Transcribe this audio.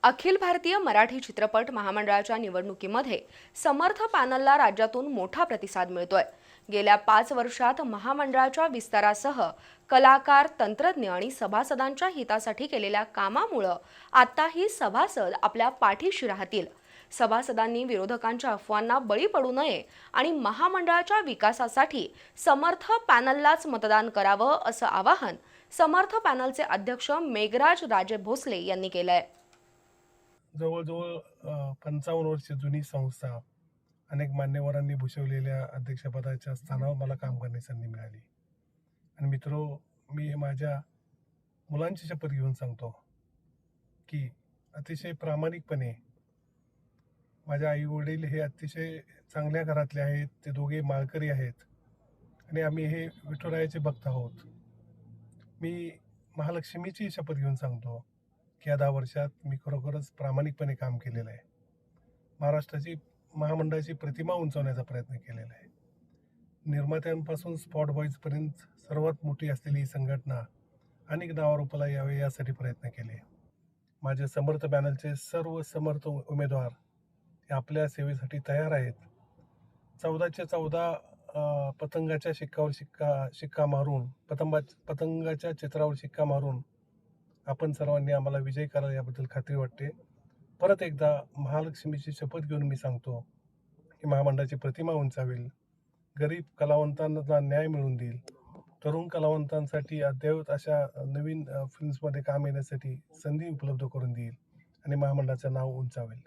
अखिल भारतीय मराठी चित्रपट महामंडळाच्या निवडणुकीमध्ये समर्थ पॅनलला राज्यातून मोठा प्रतिसाद मिळतोय। गेल्या 5 वर्षात महामंडळाच्या विस्तारासह कलाकार, तंत्रज्ञ आणि सभासदांच्या हितासाठी केलेल्या कामामुळे आताही सभासद आपल्या पाठीशी राहतील। सभासदांनी विरोधकांच्या अफवांना बळी पडू नये आणि महामंडळाच्या विकासासाठी समर्थ पॅनललाच मतदान करावं असं आवाहन समर्थ पॅनलचे अध्यक्ष मेघराज राजे भोसले यांनी केलंय। जवळजवळ 55 वर्ष जुनी संस्था, अनेक मान्यवरांनी भूषवलेल्या अध्यक्षपदाच्या स्थानावर मला काम करण्याची संधी मिळाली। आणि मित्रो, मी माझ्या मुलांची शपथ घेऊन सांगतो की अतिशय प्रामाणिकपणे माझे आई वडील हे अतिशय चांगल्या घरातले आहेत। ते दोघे माळकरी आहेत आणि आम्ही हे विठुरायाचे भक्त आहोत। मी महालक्ष्मीची शपथ घेऊन सांगतो की या 10 वर्षात मी खरोखरच प्रामाणिकपणे काम केलेलं आहे। महाराष्ट्राची महामंडळाची प्रतिमा उंचावण्याचा प्रयत्न केलेला आहे। निर्मात्यांपासून स्पॉट बॉईजपर्यंत सर्वात मोठी असलेली ही संघटना अनेक नावारूपाला यावे यासाठी प्रयत्न केले। माझे समर्थ पॅनलचे सर्व समर्थ उमेदवार हे आपल्या सेवेसाठी तयार आहेत। 14च्या 14 पतंगाच्या शिक्का मारून पतंगाच्या चित्रावर शिक्का मारून आपण सर्वांनी आम्हाला विजय करा याबद्दल खात्री वाटते। परत एकदा महालक्ष्मीची शपथ घेऊन मी सांगतो की महामंडळाची प्रतिमा उंचावेल, गरीब कलावंतांना न्याय मिळवून देईल, तरुण कलावंतांसाठी अद्ययावत अशा नवीन फिल्म्समध्ये काम येण्यासाठी संधी उपलब्ध करून देईल आणि महामंडळाचं नाव उंचावेल।